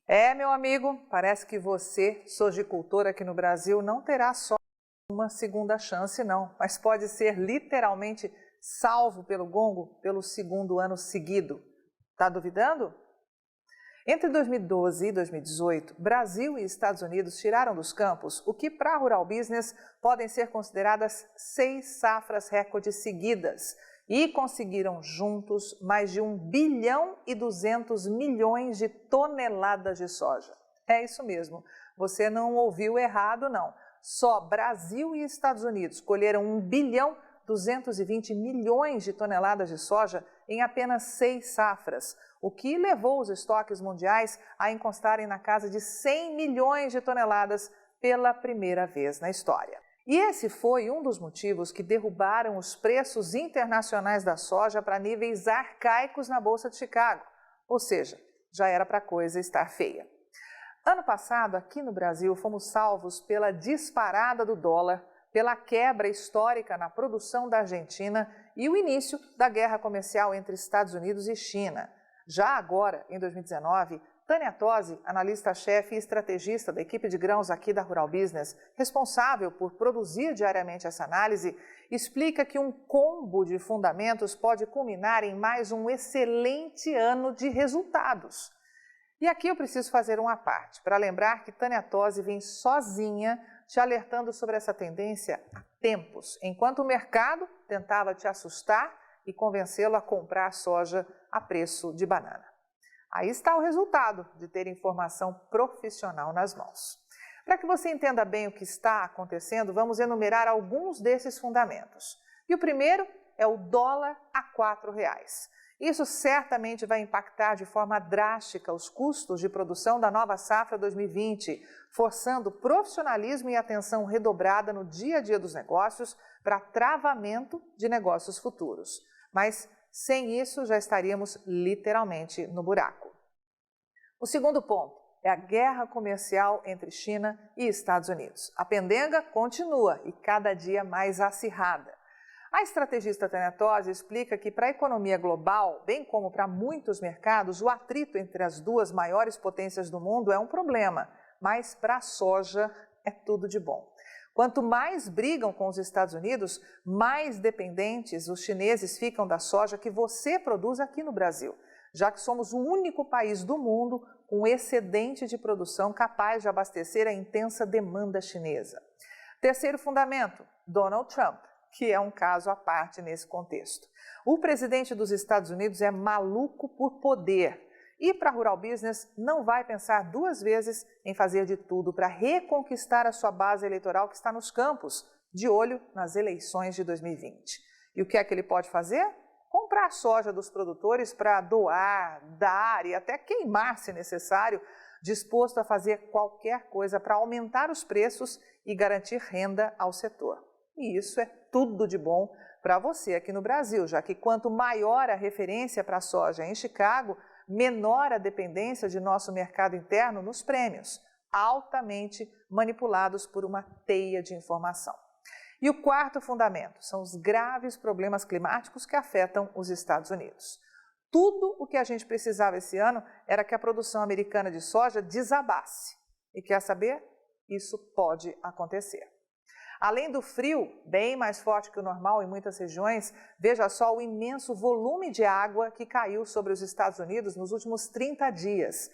Meu amigo, parece que você, sojicultor aqui no Brasil, não terá só uma segunda chance, não, mas pode ser literalmente salvo pelo gongo pelo segundo ano seguido. Tá duvidando? Entre 2012 e 2018, Brasil e Estados Unidos tiraram dos campos o que para a Rural Business podem ser consideradas 6 safras recordes seguidas e conseguiram juntos mais de 1 bilhão e 200 milhões de toneladas de soja. É isso mesmo, você não ouviu errado não. Só Brasil e Estados Unidos colheram 1 bilhão 220 milhões de toneladas de soja em apenas 6 safras, o que levou os estoques mundiais a encostarem na casa de 100 milhões de toneladas pela primeira vez na história. E esse foi um dos motivos que derrubaram os preços internacionais da soja para níveis arcaicos na Bolsa de Chicago, ou seja, já era para a coisa estar feia. Ano passado, aqui no Brasil, fomos salvos pela disparada do dólar, pela quebra histórica na produção da Argentina e o início da guerra comercial entre Estados Unidos e China. Já agora, em 2019, Tânia Tosi, analista-chefe e estrategista da equipe de grãos aqui da Rural Business, responsável por produzir diariamente essa análise, explica que um combo de fundamentos pode culminar em mais um excelente ano de resultados. E aqui eu preciso fazer uma parte para lembrar que Tânia Tosi vem sozinha te alertando sobre essa tendência há tempos, enquanto o mercado tentava te assustar e convencê-lo a comprar soja a preço de banana. Aí está o resultado de ter informação profissional nas mãos. Para que você entenda bem o que está acontecendo, vamos enumerar alguns desses fundamentos. E o primeiro é o dólar a R$ 4,00. Isso certamente vai impactar de forma drástica os custos de produção da nova safra 2020, forçando profissionalismo e atenção redobrada no dia a dia dos negócios para travamento de negócios futuros. Mas sem isso já estaríamos literalmente no buraco. O segundo ponto é a guerra comercial entre China e Estados Unidos. A pendenga continua e cada dia mais acirrada. A estrategista Tânia Tosi explica que para a economia global, bem como para muitos mercados, o atrito entre as duas maiores potências do mundo é um problema, mas para a soja é tudo de bom. Quanto mais brigam com os Estados Unidos, mais dependentes os chineses ficam da soja que você produz aqui no Brasil, já que somos o único país do mundo com excedente de produção capaz de abastecer a intensa demanda chinesa. Terceiro fundamento, Donald Trump, que é um caso à parte nesse contexto. O presidente dos Estados Unidos é maluco por poder e para a Rural Business não vai pensar 2 vezes em fazer de tudo para reconquistar a sua base eleitoral que está nos campos, de olho nas eleições de 2020. E o que é que ele pode fazer? Comprar soja dos produtores para doar, dar e até queimar se necessário, disposto a fazer qualquer coisa para aumentar os preços e garantir renda ao setor. E isso é tudo de bom para você aqui no Brasil, já que quanto maior a referência para a soja em Chicago, menor a dependência de nosso mercado interno nos prêmios, altamente manipulados por uma teia de informação. E o quarto fundamento são os graves problemas climáticos que afetam os Estados Unidos. Tudo o que a gente precisava esse ano era que a produção americana de soja desabasse. E quer saber? Isso pode acontecer. Além do frio, bem mais forte que o normal em muitas regiões, veja só o imenso volume de água que caiu sobre os Estados Unidos nos últimos 30 dias.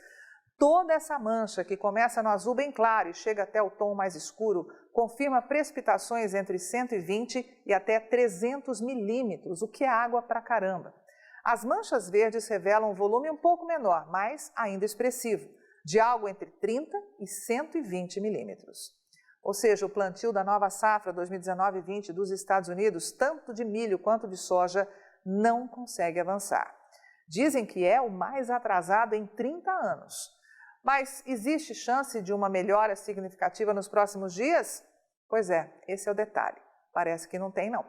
Toda essa mancha, que começa no azul bem claro e chega até o tom mais escuro, confirma precipitações entre 120 e até 300 milímetros, o que é água pra caramba. As manchas verdes revelam um volume um pouco menor, mas ainda expressivo, de algo entre 30 e 120 milímetros. Ou seja, o plantio da nova safra 2019-20 dos Estados Unidos, tanto de milho quanto de soja, não consegue avançar. Dizem que é o mais atrasado em 30 anos. Mas existe chance de uma melhora significativa nos próximos dias? Pois é, esse é o detalhe. Parece que não tem, não.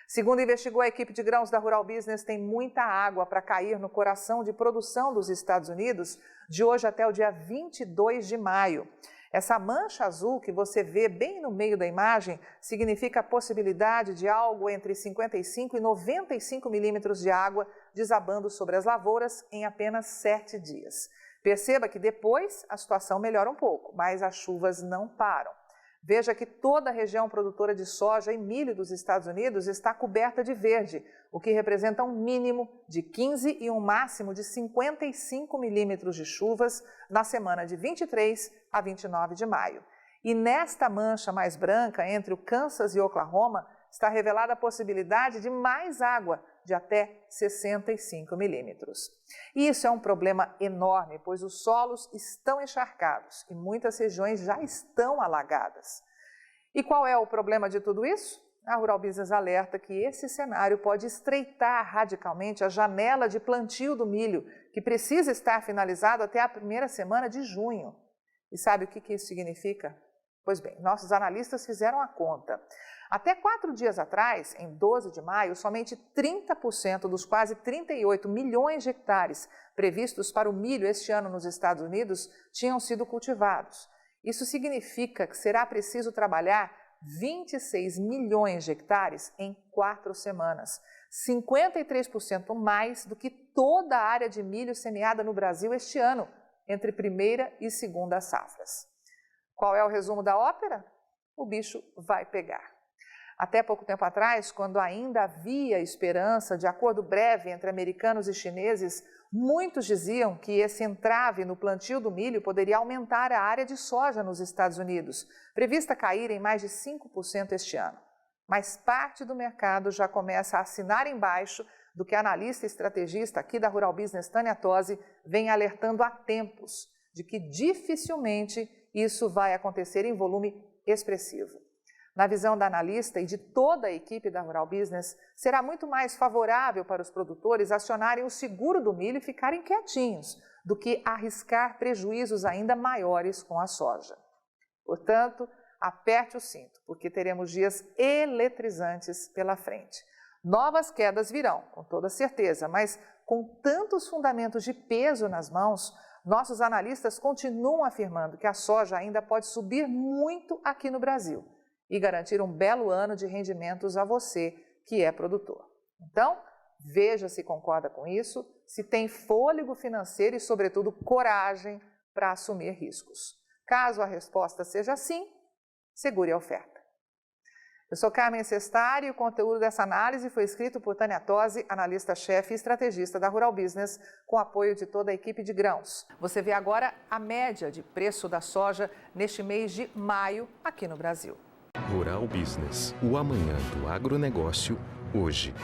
Segundo investigou a equipe de grãos da Rural Business, tem muita água para cair no coração de produção dos Estados Unidos de hoje até o dia 22 de maio. Essa mancha azul que você vê bem no meio da imagem significa a possibilidade de algo entre 55 e 95 milímetros de água desabando sobre as lavouras em apenas 7 dias. Perceba que depois a situação melhora um pouco, mas as chuvas não param. Veja que toda a região produtora de soja e milho dos Estados Unidos está coberta de verde, o que representa um mínimo de 15 e um máximo de 55 milímetros de chuvas na semana de 23 a 29 de maio. E nesta mancha mais branca, entre o Kansas e Oklahoma, está revelada a possibilidade de mais água, de até 65 milímetros. E isso é um problema enorme, pois os solos estão encharcados e muitas regiões já estão alagadas. E qual é o problema de tudo isso? A Rural Business alerta que esse cenário pode estreitar radicalmente a janela de plantio do milho, que precisa estar finalizado até a primeira semana de junho. E sabe o que isso significa? Pois bem, nossos analistas fizeram a conta. Até 4 dias atrás, em 12 de maio, somente 30% dos quase 38 milhões de hectares previstos para o milho este ano nos Estados Unidos tinham sido cultivados. Isso significa que será preciso trabalhar 26 milhões de hectares em 4 semanas, 53% mais do que toda a área de milho semeada no Brasil este ano, entre primeira e segunda safras. Qual é o resumo da ópera? O bicho vai pegar. Até pouco tempo atrás, quando ainda havia esperança de acordo breve entre americanos e chineses, muitos diziam que esse entrave no plantio do milho poderia aumentar a área de soja nos Estados Unidos, prevista cair em mais de 5% este ano. Mas parte do mercado já começa a assinar embaixo do que a analista e estrategista aqui da Rural Business, Tânia Tosi, vem alertando há tempos, de que dificilmente isso vai acontecer em volume expressivo. Na visão da analista e de toda a equipe da Rural Business, será muito mais favorável para os produtores acionarem o seguro do milho e ficarem quietinhos, do que arriscar prejuízos ainda maiores com a soja. Portanto, aperte o cinto, porque teremos dias eletrizantes pela frente. Novas quedas virão, com toda certeza, mas com tantos fundamentos de peso nas mãos, nossos analistas continuam afirmando que a soja ainda pode subir muito aqui no Brasil e garantir um belo ano de rendimentos a você que é produtor. Então, veja se concorda com isso, se tem fôlego financeiro e, sobretudo, coragem para assumir riscos. Caso a resposta seja sim, segure a oferta. Eu sou Carmen Sestari e o conteúdo dessa análise foi escrito por Tânia Tosi, analista-chefe e estrategista da Rural Business, com apoio de toda a equipe de grãos. Você vê agora a média de preço da soja neste mês de maio aqui no Brasil. Rural Business, o amanhã do agronegócio, hoje.